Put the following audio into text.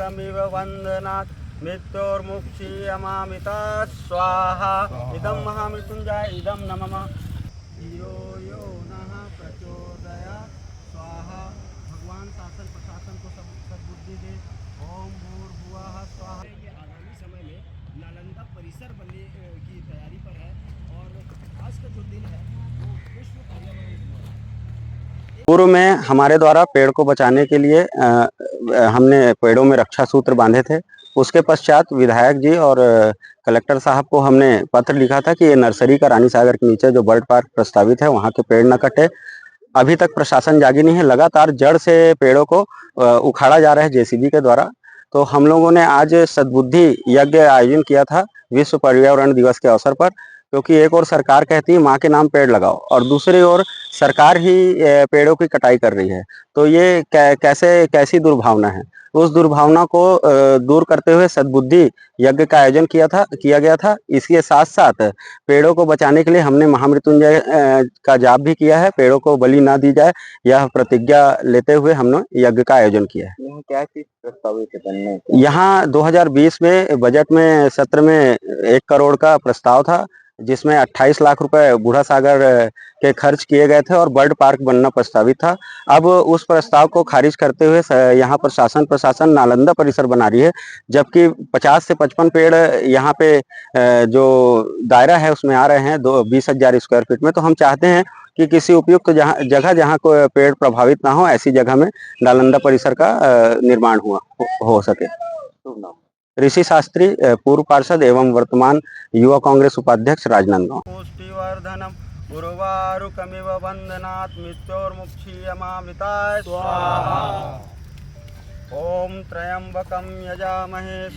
उर्वारुकमिव वन्दनात् मृत्योर्मुक्षीयमामिता स्वाहा। इदं महामृत्युंजय इदं नमः। यो यो नः प्रचोदयात् स्वाहा। भगवान शासन प्रशासन को सद्बुद्धि दे। ओम भूर्भुवः स्वाहा। ये आगामी समय में नालंदा परिसर बनने की तैयारी पर है और आज का जो दिन है वो विश्व पर्यावरण दिवस है। पूर्व में हमारे द्वारा पेड़ को बचाने के लिए हमने पेड़ों में रक्षा सूत्र बांधे थे। उसके पश्चात विधायक जी और कलेक्टर साहब को हमने पत्र लिखा था कि ये नर्सरी का रानी सागर के नीचे जो बर्ड पार्क प्रस्तावित है वहाँ के पेड़ न कटे। अभी तक प्रशासन जागी नहीं है, लगातार जड़ से पेड़ों को उखाड़ा जा रहा है जेसीबी के द्वारा। तो हम लोगों ने आज सद्बुद्धि यज्ञ आयोजन किया था विश्व पर्यावरण दिवस के अवसर पर, क्योंकि एक ओर सरकार कहती है माँ के नाम पेड़ लगाओ और दूसरी ओर सरकार ही पेड़ों की कटाई कर रही है। तो ये कैसी दुर्भावना है। उस दुर्भावना को दूर करते हुए सद्बुद्धि यज्ञ का आयोजन किया गया था। इसके साथ साथ पेड़ों को बचाने के लिए हमने महामृत्युंजय का जाप भी किया है। पेड़ों को बलि ना दी जाए यह प्रतिज्ञा लेते हुए हमने यज्ञ का आयोजन किया है। यहाँ क्या चीज प्रस्तावित है बनने? यहाँ 2020 में बजट में सत्र में 1 करोड़ का प्रस्ताव था, जिसमें 28 लाख रुपए बूढ़ा सागर के खर्च किए गए थे और बर्ड पार्क बनना प्रस्तावित था। अब उस प्रस्ताव को खारिज करते हुए यहाँ पर प्रशासन नालंदा परिसर बना रही है, जबकि 50 से 55 पेड़ यहाँ पे जो दायरा है उसमें आ रहे हैं 20,000 स्क्वायर फीट में। तो हम चाहते हैं कि किसी उपयुक्त जहाँ को पेड़ प्रभावित ना हो, ऐसी जगह में नालंदा परिसर का निर्माण हो सके। ऋषि शास्त्री, पूर्व पार्षद एवं वर्तमान युवा कांग्रेस उपाध्यक्ष, राजनांदगांव। पुष्टिवर्धनम उर्वारुकमिव वन्दनात् मृत्योर्मुक्षीयमामृताय स्वाहा। ओम त्र्यंबकं यजामहे